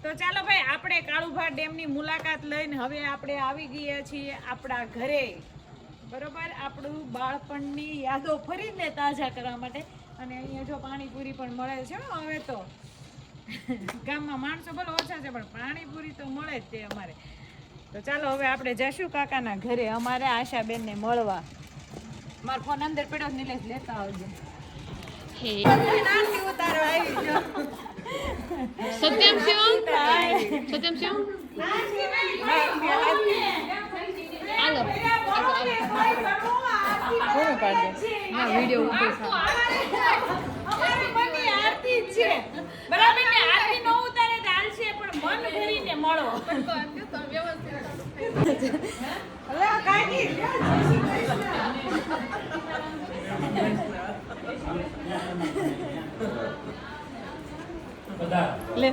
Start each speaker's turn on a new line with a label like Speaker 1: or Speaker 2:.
Speaker 1: તો ચાલો ભાઈ આપણે કાળુભા ડેમની મુલાકાત લઈને હવે આપણે આવી ગયા છીએ આપણા ઘરે. બરોબર, આપણું બાળપણની યાદો ફરીને તાજા કરવા માટે. અને અહીંયા જો પાણીપુરી પણ મળે છે હવે તો. ગામમાં માણસો બોલો ઓછા છે પણ પાણીપુરી તો મળે જ તે અમારે. તો ચાલો હવે આપણે જશું કાકાના ઘરે અમારે આશાબેનને મળવા. મારો ફોન અંદર પડ્યો નિલેશ લેતા આવજો.
Speaker 2: સત્યમ શિવમ હાલો વિડીયો
Speaker 1: આરતી છે બરાબર ને? આરતી નો ઉતારે ચાલશે પણ મન ભરીને મળો. લે